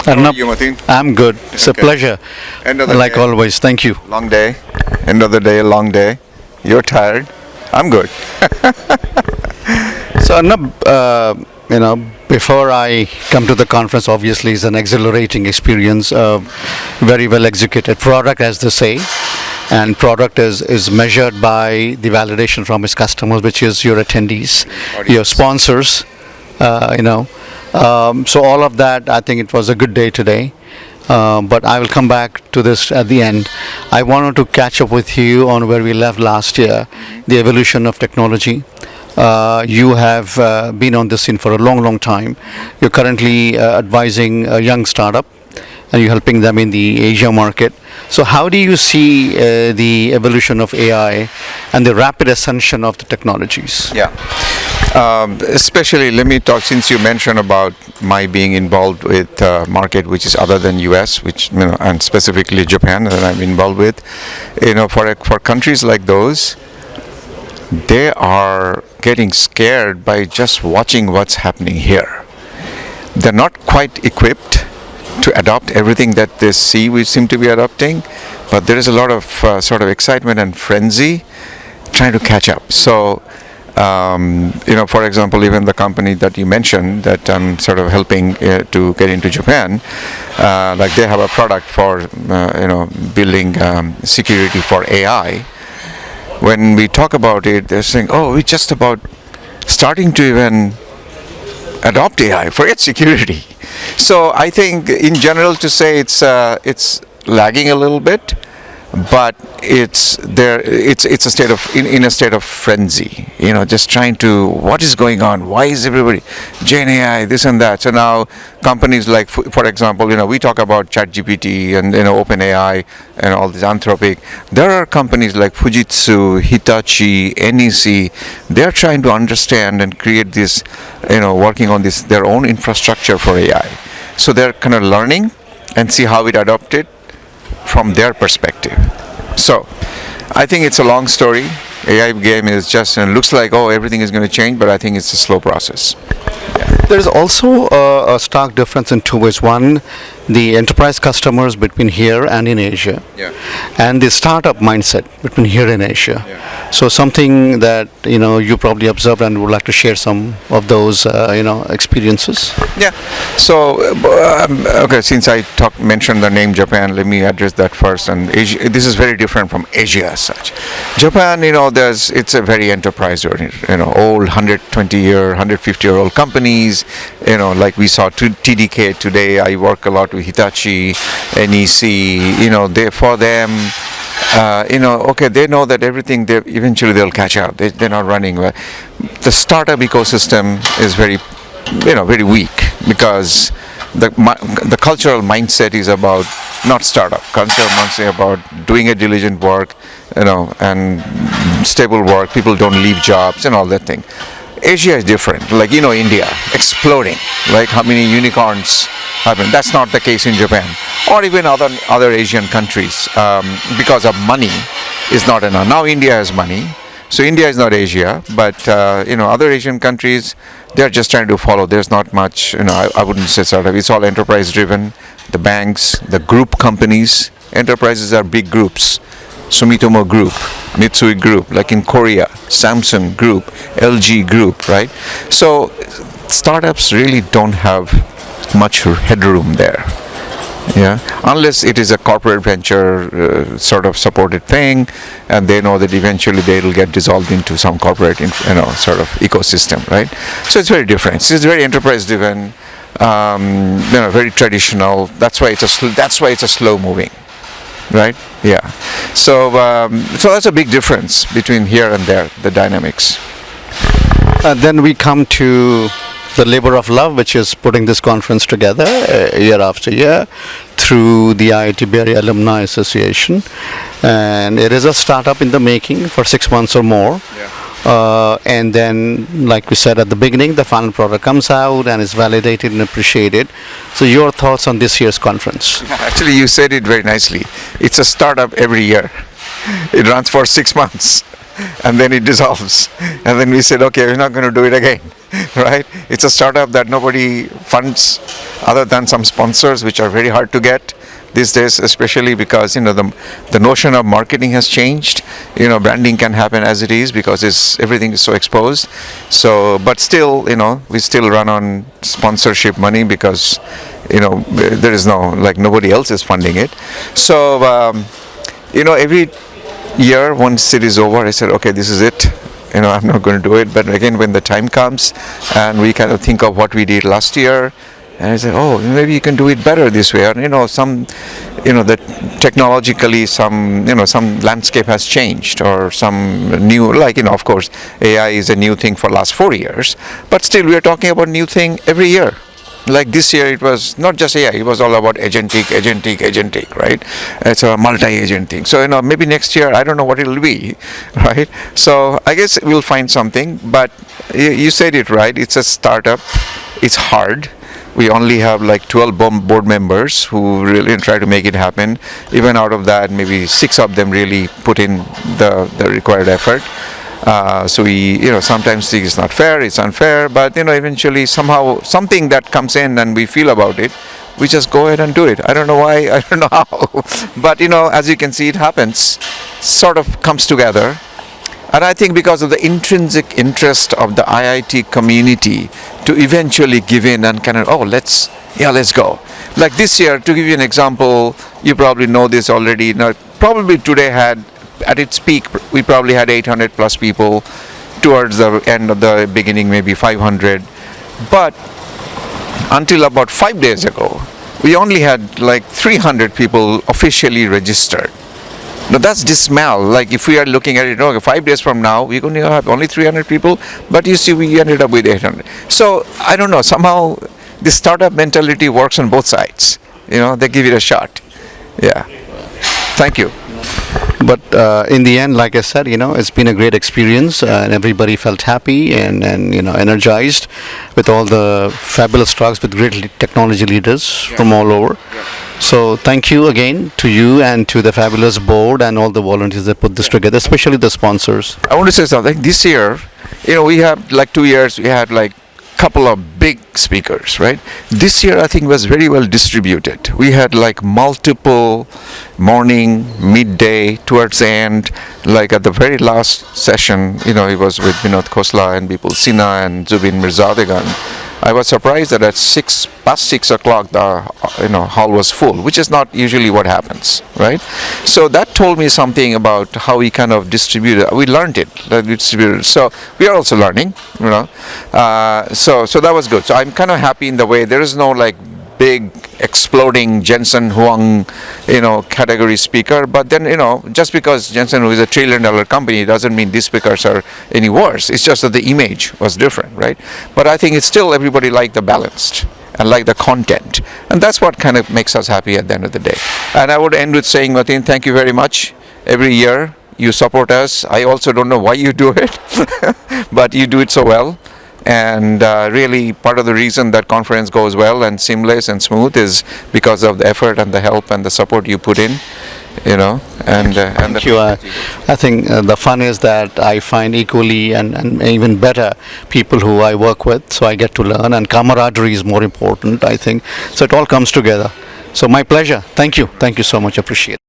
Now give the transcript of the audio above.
How are Arnab, you, Mateen? I'm good. It's a Okay. pleasure. End of the Like day, always. Thank you. long day. End of the day, long day. You're tired. I'm good. So Arnab, before I come to the conference, obviously it's an exhilarating experience. Very well executed product, as they say. And product is measured by the validation from its customers, which is your attendees, your sponsors, you know. So all of that, I think it was a good day today. But I will come back to this at the end. I wanted to catch up with you on where we left last year, the evolution of technology. You have been on this scene for a long, long time. You're currently advising a young startup, and you're helping them in the Asia market. So how do you see the evolution of AI and the rapid ascension of the technologies? Yeah. Especially, let me talk, since you mentioned about my being involved with market which is other than US, which, and specifically Japan that I'm involved with. For countries like those, they are getting scared by just watching what's happening here. They're not quite equipped to adopt everything that they see we seem to be adopting, but there is a lot of sort of excitement and frenzy trying to catch up. So, for example, even the company that you mentioned that I'm sort of helping to get into Japan, like they have a product for, building security for AI. When we talk about it, they're saying, oh, we're just about starting to even adopt AI, forget security. So I think in general to say it's lagging a little bit, but it's there. It's a state of in a state of frenzy. Just trying to what is going on? Why is everybody Gen AI this and that? So now companies like, for example, we talk about ChatGPT and OpenAI and all this Anthropic. There are companies like Fujitsu, Hitachi, NEC. They are trying to understand and create this, working on this their own infrastructure for AI. So they're kind of learning and see how it adopted from their perspective. So I think it's a long story. AI game is just, looks like, everything is going to change, but I think it's a slow process. There is also a stark difference in two ways. One, the enterprise customers between here and in Asia, and the startup mindset between here and Asia. So something that you probably observed and would like to share some of those experiences. Yeah. So okay, since I mentioned the name Japan, let me address that first. And Asia, this is very different from Asia as such. Japan, it's a very enterprise-oriented, old 120-year, 150-year-old companies. Like we saw TDK today. I work a lot with Hitachi, NEC. For them, they know that everything eventually they'll catch up. They're not running. The startup ecosystem is very weak because the cultural mindset is about not startup. Cultural mindset about doing a diligent work, and stable work. People don't leave jobs and all that thing. Asia is different. Like India exploding. Like how many unicorns happen. That's not the case in Japan or even other Asian countries because of money is not enough. Now India has money, so India is not Asia, but other Asian countries they're just trying to follow. There's not much. I wouldn't say startup. It's all enterprise driven. The banks, the group companies, enterprises are big groups. Sumitomo Group, Mitsui Group, like in Korea, Samsung Group, LG Group, right? So startups really don't have much headroom there, unless it is a corporate venture sort of supported thing, and they know that eventually they will get dissolved into some corporate, sort of ecosystem, right? So it's very different. It's very enterprise driven, very traditional. That's why it's a slow moving. Right? Yeah. So that's a big difference between here and there, the dynamics. Then we come to the labor of love, which is putting this conference together year after year through the IITBAA Alumni Association. And it is a startup in the making for 6 months or more. And then, like we said at the beginning, the final product comes out and is validated and appreciated. So your thoughts on this year's conference? Actually, you said it very nicely. It's a startup every year. It runs for 6 months and then it dissolves. And then we said, okay, we're not going to do it again. right? It's a startup that nobody funds other than some sponsors, which are very hard to get these days, especially because the notion of marketing has changed. Branding can happen as it is because everything is so exposed. So, but still, we still run on sponsorship money because there is nobody else is funding it. So every year once it is over, I said, okay, this is it. I'm not going to do it. But again, when the time comes and we kind of think of what we did last year, and I said, oh, maybe you can do it better this way. Or, that technologically some landscape has changed, or some new, of course, AI is a new thing for last 4 years, but still we are talking about new thing every year. Like this year, it was not just AI; it was all about agentic, right? It's a multi-agent thing. So maybe next year, I don't know what it'll be, right? So I guess we'll find something. But you said it right. It's a startup. It's hard. We only have 12 board members who really try to make it happen. Even out of that, maybe 6 of them really put in the required effort. So we, sometimes think it's not fair, it's unfair, but eventually somehow something that comes in and we feel about it, we just go ahead and do it. I don't know why, I don't know how, but as you can see, it happens, sort of comes together. And I think because of the intrinsic interest of the IIT community to eventually give in and kind of, let's go. Like this year, to give you an example, you probably know this already. Now, probably today at its peak, we probably had 800 plus people. Towards the end of the beginning, maybe 500. But until about 5 days ago, we only had 300 people officially registered. Now that's dismal. If we are looking at it, 5 days from now, we're going to have only 300 people, but you see, we ended up with 800. So I don't know, somehow the startup mentality works on both sides. They give it a shot. Yeah. Thank you. But in the end, like I said, it's been a great experience, and everybody felt happy and energized with all the fabulous talks with great technology leaders from all over. So thank you again to you and to the fabulous board and all the volunteers that put this together, especially the sponsors. I want to say something. This year, we have 2 years, we had couple of big speakers, right? This year I think was very well distributed. We had multiple morning, midday, towards the end, at the very last session, it was with Vinod Khosla and Bipul Sinha and Zubin Mirzadegan. I was surprised that at past 6 o'clock the hall was full, which is not usually what happens, right? So that told me something about how we kind of distributed. We learned it, that we distributed. So we are also learning, So that was good. So I'm kind of happy in the way there is no big exploding Jensen Huang, category speaker. But then, just because Jensen Huang is a $1 trillion company doesn't mean these speakers are any worse. It's just that the image was different, right? But I think it's still everybody liked the balanced and like the content. And that's what kind of makes us happy at the end of the day. And I would end with saying, Mateen, thank you very much. Every year you support us. I also don't know why you do it, but you do it so well. And really part of the reason that conference goes well and seamless and smooth is because of the effort and the help and the support you put in, Thank you. I think the fun is that I find equally and even better people who I work with, so I get to learn, and camaraderie is more important, I think. So it all comes together. So my pleasure. Thank you so much. Appreciate it.